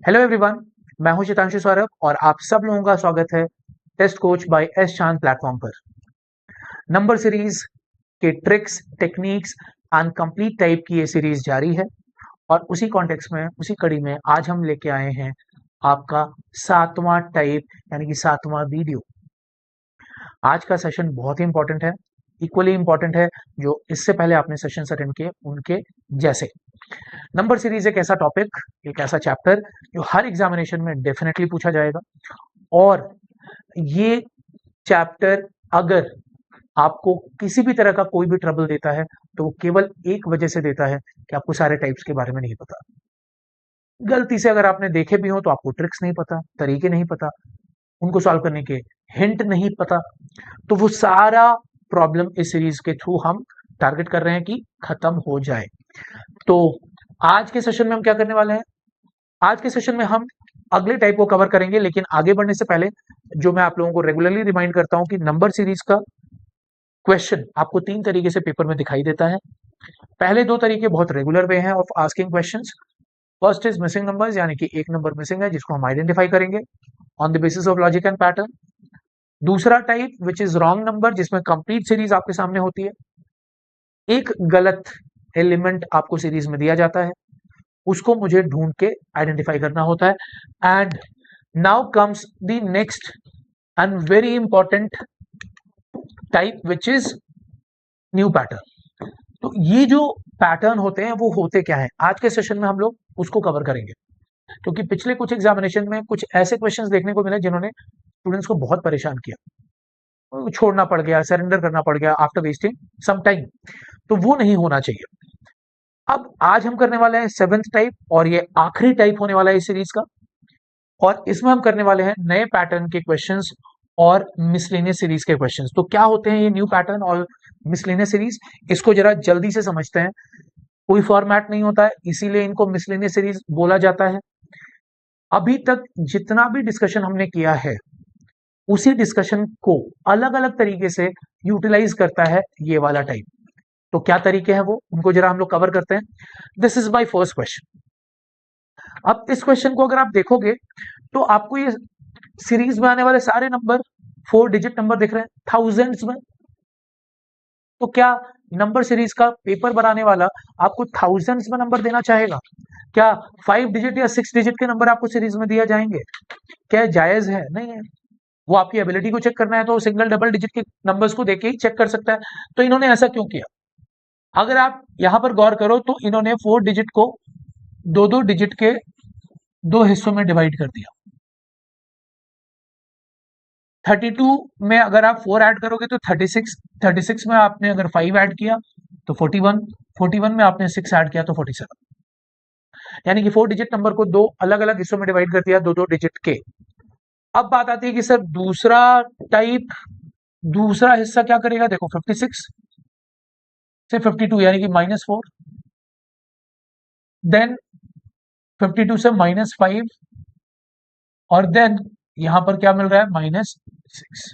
Hello everyone, मैं हूं चितांशु सौरभ और आप सब लोगों का स्वागत है टेस्ट कोच बाय एस चांद प्लेटफॉर्म पर। नंबर सीरीज के tricks, techniques and complete type की ये सीरीज जारी है और उसी कॉन्टेक्स्ट में, उसी कड़ी में आज हम लेके आए हैं आपका 7वां टाइप यानी कि 7वां वीडियो। आज का सेशन बहुत ही इंपॉर्टेंट है, इक्वली इंपॉर्टेंट है जो इससे पहले आपने सेशन अटेंड किए उनके जैसे। नंबर सीरीज एक ऐसा टॉपिक, एक ऐसा चैप्टर जो हर एग्जामिनेशन में डेफिनेटली पूछा जाएगा और ये चैप्टर अगर आपको किसी भी तरह का कोई भी ट्रबल देता है तो वो केवल एक वजह से देता है कि आपको सारे टाइप्स के बारे में नहीं पता। गलती से अगर आपने देखे भी हो तो आपको ट्रिक्स नहीं पता, तरीके नहीं पता, उनको सॉल्व करने के हिंट नहीं पता, तो वो सारा प्रॉब्लम इस सीरीज के थ्रू हम टारगेट कर रहे हैं कि खत्म हो जाए। तो आज के सेशन में हम क्या करने वाले हैं? आज के सेशन में हम अगले टाइप को कवर करेंगे, लेकिन आगे बढ़ने से पहले जो मैं आप लोगों को रेगुलरली रिमाइंड करता हूं कि नंबर सीरीज का क्वेश्चन आपको 3 तरीके से पेपर में दिखाई देता है। पहले 2 तरीके बहुत रेगुलर वे हैं of asking questions. First is missing numbers, यानी कि एक नंबर मिसिंग है जिसको हम आइडेंटिफाई करेंगे on the basis of logic and pattern. दूसरा type which is wrong number, जिसमें कंप्लीट सीरीज आपके सामने होती है, एक गलत एलिमेंट आपको सीरीज में दिया जाता है, उसको मुझे ढूंढ के आइडेंटिफाई करना होता है। And now comes the next and very important type which is new pattern. तो ये जो पैटर्न होते हैं वो होते क्या है, आज के सेशन में हम लोग उसको कवर करेंगे, क्योंकि पिछले कुछ एग्जामिनेशन में कुछ ऐसे क्वेश्चंस देखने को मिले जिन्होंने स्टूडेंट्स को बहुत परेशान किया, छोड़ना पड़ गया, सरेंडर करना पड़ गया आफ्टर वेस्टिंग सम टाइम। तो वो नहीं होना चाहिए। अब आज हम करने वाले हैं 7th टाइप और ये आखिरी टाइप होने वाला है इस सीरीज का, और इसमें हम करने वाले हैं नए पैटर्न के क्वेश्चंस और मिसलेनियस सीरीज के क्वेश्चंस। तो क्या होते हैं ये न्यू पैटर्न और मिसलेनियस सीरीज, इसको जरा जल्दी से समझते हैं। कोई फॉर्मेट नहीं होता है, इसीलिए इनको मिसलेनियस सीरीज बोला जाता है। अभी तक जितना भी डिस्कशन हमने किया है उसी डिस्कशन को अलग अलग तरीके से यूटिलाइज करता है ये वाला टाइप। तो क्या तरीके हैं वो, उनको जरा हम लोग कवर करते हैं। This is my first question. अब इस क्वेश्चन को अगर आप देखोगे तो आपको ये सीरीज में आने वाले सारे नंबर 4 डिजिट नंबर दिख रहे हैं थाउजेंड्स में। तो क्या नंबर सीरीज का पेपर बनाने वाला आपको थाउजेंड्स में नंबर देना चाहेगा? क्या 5 डिजिट या 6 डिजिट के नंबर आपको सीरीज में दिया जाएंगे? क्या जायज है? नहीं है। वो आपकी एबिलिटी को चेक करना है तो सिंगल डबल डिजिट के नंबर्स को देके ही चेक कर सकता है। तो इन्होंने ऐसा क्यों किया? अगर आप यहां पर गौर करो तो इन्होंने 4 डिजिट को 2-2 डिजिट के 2 हिस्सों में डिवाइड कर दिया। 32 में अगर आप 4 ऐड करोगे तो 36, 36 में आपने अगर 5 ऐड किया तो 41, 41 में आपने 6 ऐड किया तो 47। यानी कि 4 डिजिट नंबर को 2 अलग-अलग हिस्सों में डिवाइड कर दिया 2-2 डिजिट के। अब बात आती है कि सर दूसरा टाइप, दूसरा हिस्सा क्या करेगा? देखो 56 से 52 यानी कि -4, देन 52 से -5 और देन यहां पर क्या मिल रहा है? -6।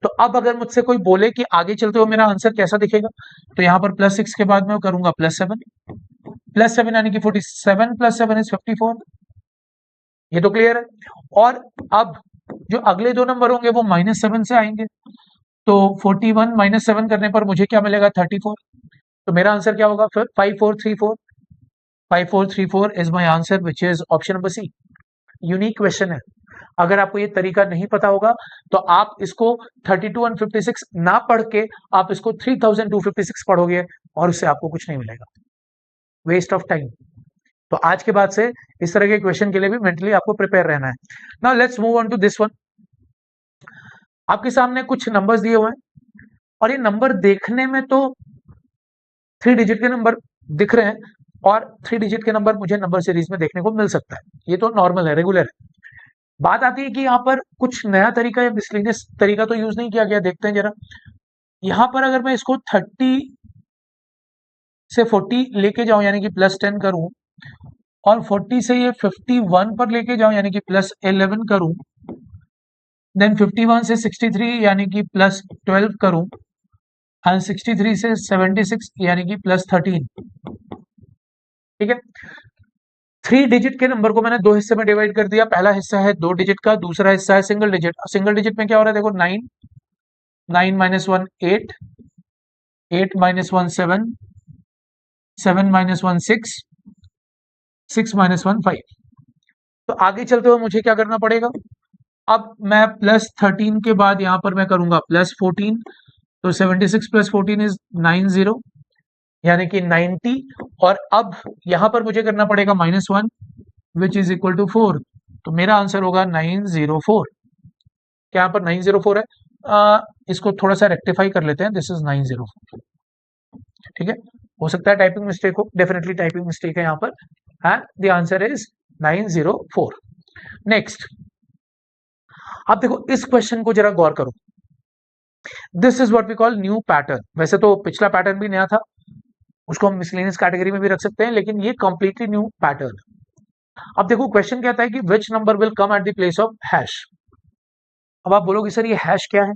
तो अब अगर मुझसे कोई बोले कि आगे चलते हुए मेरा आंसर कैसा दिखेगा, तो यहां पर +6 के बाद मैं करूंगा +7, +7 यानी कि 47 + 7 इज 54। ये तो क्लियर है। और अब जो अगले 2 नंबर होंगे वो -7 से आएंगे, तो 41 -7 करने पर मुझे क्या मिलेगा? 34। तो मेरा आंसर क्या होगा फिर? 5434। 5434 is my answer which is option number C. Unique question है। अगर आपको ये तरीका नहीं पता होगा तो आप इसको 32 और 56 ना पढ़ के आप इसको 3256 पढ़ोगे और उससे आपको कुछ नहीं मिलेगा, वेस्ट ऑफ टाइम। तो आज के बाद से इस तरह के क्वेश्चन के लिए भी मेंटली आपको प्रिपेयर रहना है। Now let's move on to this one. आपके सामने कुछ नंबर्स दिए हुए हैं और ये नंबर देखने में तो 3 डिजिट के नंबर दिख रहे हैं और 3 डिजिट के नंबर मुझे नंबर सीरीज में देखने को मिल सकता है, ये तो नॉर्मल है, रेगुलर है। बात आती है कि यहाँ पर कुछ नया तरीका या मिसलिनियस तरीका तो यूज नहीं किया गया। देखते हैं जरा। यहाँ पर अगर मैं इसको 30 से 40 लेके जाऊं यानी कि +10 करूं, और 40 से ये 51 पर लेके जाऊं यानी कि +11 करूं, देन 51 से 63 यानी कि +12 करूं, एंड 63 से 76 यानी कि +13। ठीक है। 3 डिजिट के नंबर को मैंने दो हिस्से में डिवाइड कर दिया। पहला हिस्सा है 2 डिजिट का, दूसरा हिस्सा है सिंगल डिजिट। सिंगल डिजिट में क्या हो रहा है देखो, 9, 9 माइनस 1 8, 8 माइनस 1 7, 7 माइनस 1 6, 6 माइनस 1 5। तो आगे चलते हुए मुझे क्या करना पड़ेगा, अब मैं +13 के बाद यहां पर मैं करूंगा +14, तो 76 + 14 इज 90, यानी कि 90। और अब यहां पर मुझे करना पड़ेगा -1 विच इज इक्वल टू 4, तो मेरा आंसर होगा 904। क्या यहाँ पर 904 है? इसको थोड़ा सा रेक्टिफाई कर लेते हैं, दिस इज 904। ठीक है, हो सकता है टाइपिंग मिस्टेक हो, डेफिनेटली टाइपिंग मिस्टेक है यहाँ पर, and the answer is 904। Next, अब देखो इस क्वेश्चन को जरा गौर करो। This is what we call new pattern. वैसे तो पिछला पैटर्न भी नया था, उसको हम मिसलेनियस कैटेगरी में भी रख सकते हैं, लेकिन ये कंप्लीटली न्यू पैटर्न। अब देखो क्वेश्चन कहता है कि which number will come at the place of hash. अब आप बोलोगे सर ये हैश क्या है,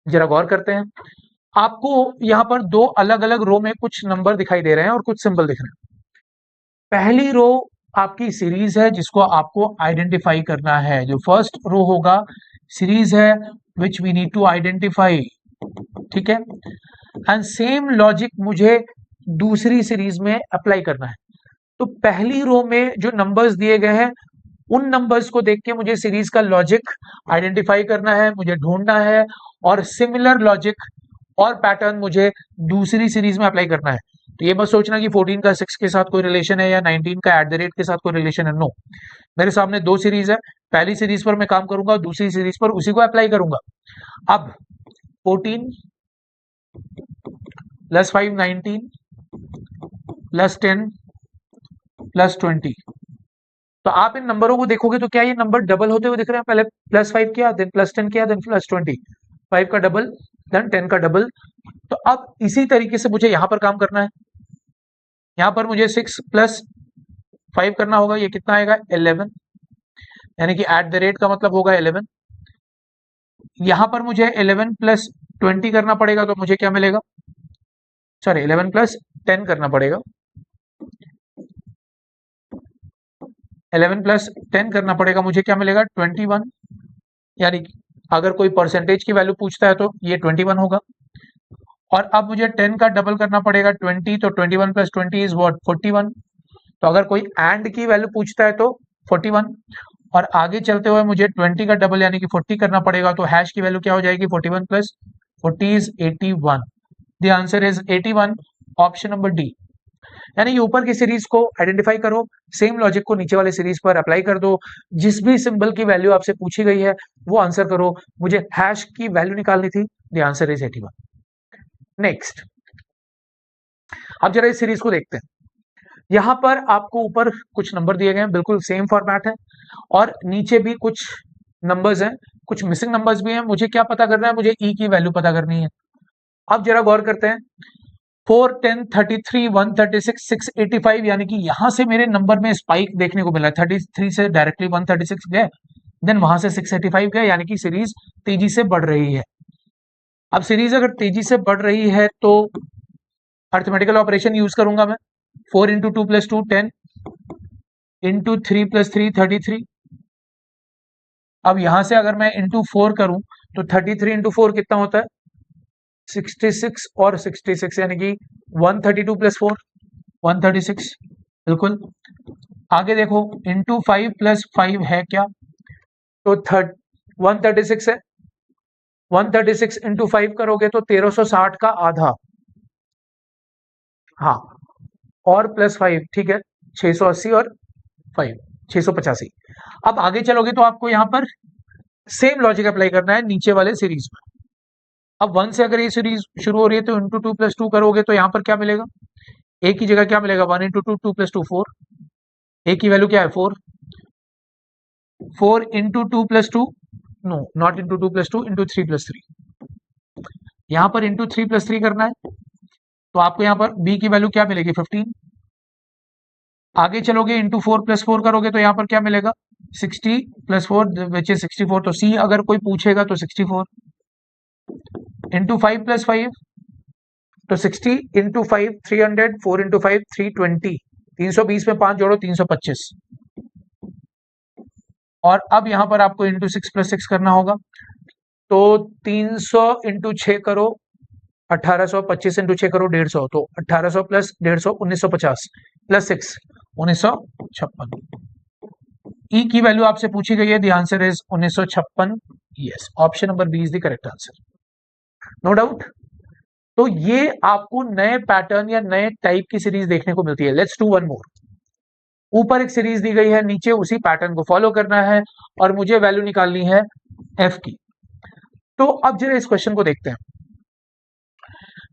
जरा गौर करते हैं। आपको यहां पर दो अलग अलग रो में कुछ नंबर दिखाई दे रहे हैं और कुछ सिंबल दिख रहे हैं। पहली रो आपकी सीरीज है जिसको आपको आइडेंटिफाई करना है। जो फर्स्ट रो होगा सीरीज है which we need to identify, ठीक है। एंड सेम लॉजिक मुझे दूसरी सीरीज में अप्लाई करना है। तो पहली रो में जो नंबर्स दिए गए हैं उन नंबर्स को देख के मुझे सीरीज का लॉजिक आइडेंटिफाई करना है, मुझे ढूंढना है, और सिमिलर लॉजिक और पैटर्न मुझे दूसरी सीरीज में अप्लाई करना है। तो ये मत सोचना कि 14 का 6 के साथ कोई रिलेशन है या 19 का @ के साथ कोई रिलेशन है। नो, मेरे सामने दो सीरीज है, पहली सीरीज पर मैं काम करूंगा, दूसरी सीरीज पर उसी को अप्लाई करूंगा। अब 14 + 5 19 + 10 + 20। तो आप इन नंबरों को देखोगे तो क्या ये नंबर डबल होते हुए दिख रहे हैं? पहले +5 किया, देन +10 किया, देन +20, 5 का डबल, देन 10 का डबल। तो अब इसी तरीके से मुझे यहां पर काम करना है। यहां पर मुझे 6 + 5 करना होगा, ये कितना आएगा 11, यानी कि @ का मतलब होगा 11। यहां पर मुझे 11 + 20 करना पड़ेगा, तो मुझे क्या मिलेगा, सॉरी 11 + 10 करना पड़ेगा। 11 + 10 करना पड़ेगा, मुझे क्या मिलेगा 21, यानी अगर कोई परसेंटेज की वैल्यू पूछता है तो ये 21 होगा। और अब मुझे 10 का डबल करना पड़ेगा 20, तो 21 + 20 इज व्हाट 41। तो अगर कोई एंड की वैल्यू पूछता है तो 41, और आगे चलते हुए मुझे 20 का डबल यानी कि 40 करना पड़ेगा, तो हैश की वैल्यू क्या हो जाएगी 41 + 40 is 81। The answer is 81, option number D. यानी कि ऊपर की सीरीज को आइडेंटिफाई करो, सेम लॉजिक को नीचे वाले सीरीज पर अप्लाई कर दो, जिस भी सिंबल की वैल्यू आपसे पूछी गई है वो आंसर करो। मुझे हैश की वैल्यू निकालनी थी, द आंसर इज 81। नेक्स्ट, अब जरा इस सीरीज को देखते हैं। यहां पर आपको ऊपर कुछ नंबर दिए गए हैं, बिल्कुल सेम फॉर्मेट है, और नीचे भी कुछ नंबर्स हैं, कुछ मिसिंग नंबर्स भी हैं। मुझे क्या पता करना है, मुझे ई की वैल्यू पता करनी है। अब जरा गौर करते हैं, 4 10 33 136 685, यानी कि यहां से मेरे नंबर में स्पाइक देखने को मिला। 33 से डायरेक्टली 136 गए, देन वहां से 685 गए, यानी कि सीरीज तेजी से बढ़ रही है। अब सीरीज अगर तेजी से बढ़ रही है तो अर्थमेटिकल ऑपरेशन यूज करूंगा मैं। 4 × 2 + 2 10, × 3 + 3 33। अब यहां से अगर मैं × 4 करूं तो 33 × 4 कितना होता है 66, और 66 यानी कि 132 + 4 136। बिल्कुल, आगे देखो × 5 + 5 है क्या, तो 136 है। 136 × 5 करोगे तो 1360 का आधा, हाँ, और +5, ठीक है, 680 और 5 685। अब आगे चलोगे तो आपको यहां पर सेम लॉजिक अप्लाई करना है नीचे वाले सीरीज में। अब 1 से अगर ये सीरीज शुरू हो रही है तो × 2 + 2 करोगे तो यहां पर क्या मिलेगा, ए की जगह क्या मिलेगा 1 × 2 2 + 2 4, ए की वैल्यू क्या है 4, 4 × 2 + 2, नो नॉट × 2 + 2, × 3 + 3। यहां पर × 3 + 3 करना है, तो आपको यहां पर बी की वैल्यू क्या मिलेगी 15। आगे चलोगे × 4 + 4 करोगे तो यहां पर क्या मिलेगा 60 + 4 विच इज 64। तो सी अगर कोई पूछेगा तो 64। × 5 + 5, तो 60 × 5 300, 4 × 5 320, 320 में 5 जोड़ो 325, और अब यहां पर आपको इंटू 6 + 6 करना होगा, तो 300 इंटू 6 करो 1800, 25 इंटू 6 करो 150, तो 1800 प्लस 150 1950 प्लस 6 1956। ई की वैल्यू आपसे पूछी गई है, the answer is 1956। Yes, option number B is the correct answer, no doubt. तो ये आपको नए पैटर्न या नए टाइप की सीरीज देखने को मिलती है। Let's do one more. ऊपर एक सीरीज दी गई है, नीचे उसी पैटर्न को फॉलो करना है और मुझे वैल्यू निकालनी है एफ की। तो अब जरा इस क्वेश्चन को देखते हैं।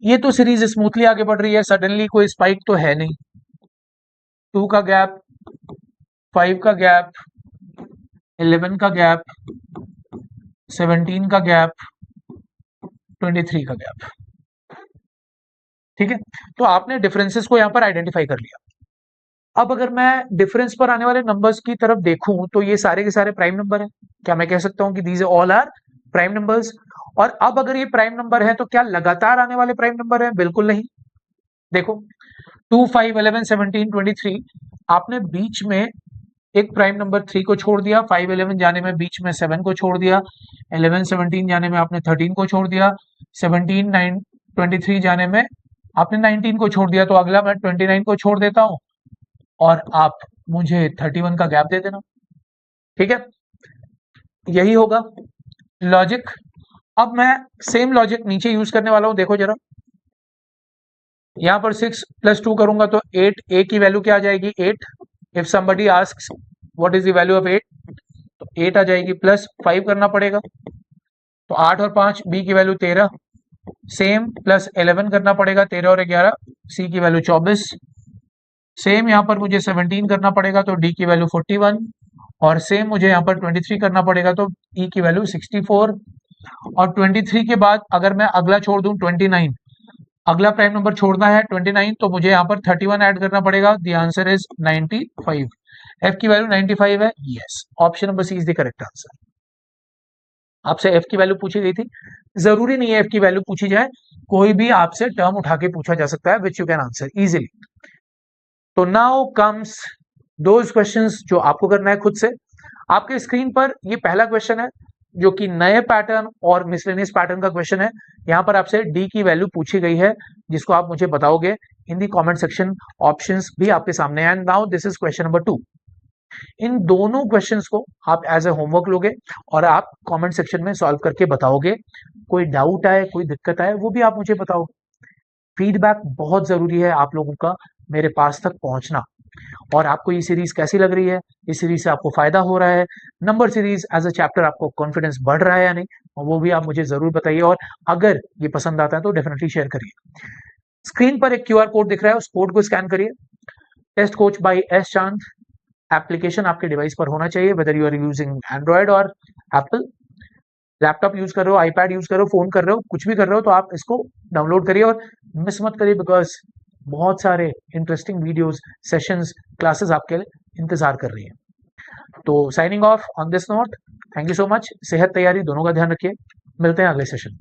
ये तो सीरीज स्मूथली आगे बढ़ रही है, सडनली कोई स्पाइक तो है नहीं। 2 का गैप, 5 का गैप, 11 का गैप, 17 का गैप, 23 का गैप। ठीक है, तो आपने डिफरेंसेस को यहां पर आइडेंटिफाई कर लिया। अब अगर मैं डिफरेंस पर आने वाले नंबर्स की तरफ देखूं तो ये सारे के सारे प्राइम नंबर हैं। क्या मैं कह सकता हूं कि these all are prime numbers? और अब अगर ये प्राइम नंबर है तो क्या लगातार आने वाले प्राइम नंबर हैं? बिल्कुल नहीं। देखो 2, 5, 11, 17, 23, आपने बीच में एक प्राइम नंबर 3 को छोड़ दिया, 5, 11 जाने में बीच में 7 को छोड़ दिया, 11, 17 जाने में आपने 13 को छोड़ दिया, 17, 9, 23 जाने में आपने 19 को छोड़ दिया, तो अगला मैं 29 को छोड़ देता हूं और आप मुझे 31 का गैप दे देना। ठीक है, यही होगा लॉजिक। अब मैं सेम लॉजिक नीचे यूज करने वाला हूं। देखो जरा, यहां पर 6 + 2 करूंगा तो 8, ए की वैल्यू क्या आ जाएगी? 8। If somebody asks what is the value of 8, तो 8 आ जाएगी। प्लस 5 करना पड़ेगा, तो 8 और 5, बी की वैल्यू 13। सेम प्लस 11 करना पड़ेगा, 13 और 11, सी की वैल्यू 24। सेम यहाँ पर मुझे 17 करना पड़ेगा, तो डी की वैल्यू 41। और सेम मुझे यहाँ पर 23 करना पड़ेगा, तो ई की वैल्यू 64। और 23 के बाद अगर मैं अगला छोड़ दूं 29, अगला प्राइम नंबर छोड़ना है 29, तो मुझे यहाँ पर 31 ऐड करना पड़ेगा। The answer is 95। एफ की वैल्यू 95 है। Yes, option number C is the correct answer. आपसे एफ की वैल्यू पूछी गई थी, जरूरी नहीं है एफ की वैल्यू पूछी जाए, कोई भी आपसे टर्म उठा के पूछा जा सकता है which you can answer easily. तो नाउ कम्स दोज क्वेश्चंस जो आपको करना है खुद से। आपके स्क्रीन पर ये पहला क्वेश्चन है जो कि नए पैटर्न और मिसलेनियस पैटर्न का क्वेश्चन है। यहां पर आपसे डी की वैल्यू पूछी गई है जिसको आप मुझे बताओगे इन दी कमेंट सेक्शन। ऑप्शंस भी आपके सामने हैं। Now this is question number 2। इन दोनों क्वेश्चंस को आप एज ए होमवर्क लोगे और आप कमेंट सेक्शन में सॉल्व करके बताओगे। कोई डाउट आए, कोई दिक्कत आए, वो भी आप मुझे बताओगे। फीडबैक बहुत जरूरी है आप लोगों का मेरे पास तक पहुंचना। और आपको ये सीरीज कैसी लग रही है, इस सीरीज से आपको फायदा हो रहा है, number series as a chapter आपको कॉन्फिडेंस बढ़ रहा है या नहीं, वो भी आप मुझे जरूर बताइए। और अगर ये पसंद आता है तो डेफिनेटली शेयर करिए। स्क्रीन पर एक क्यूआर कोड दिख रहा है, उस कोड को स्कैन करिए। Test coach by S Chand application आपके डिवाइस पर होना चाहिए, whether you are using android और एप्पल। लैपटॉप यूज कर रहे हो, आईपैड यूज कर रहे हो, फोन कर रहे हो, कुछ भी कर रहे हो, तो आप इसको डाउनलोड करिए और मिस मत करिए, बिकॉज बहुत सारे इंटरेस्टिंग वीडियोस, सेशंस, क्लासेस आपके लिए इंतजार कर रही है। तो signing off on this note, thank you so much. सेहत तैयारी दोनों का ध्यान रखिए, मिलते हैं अगले सेशन।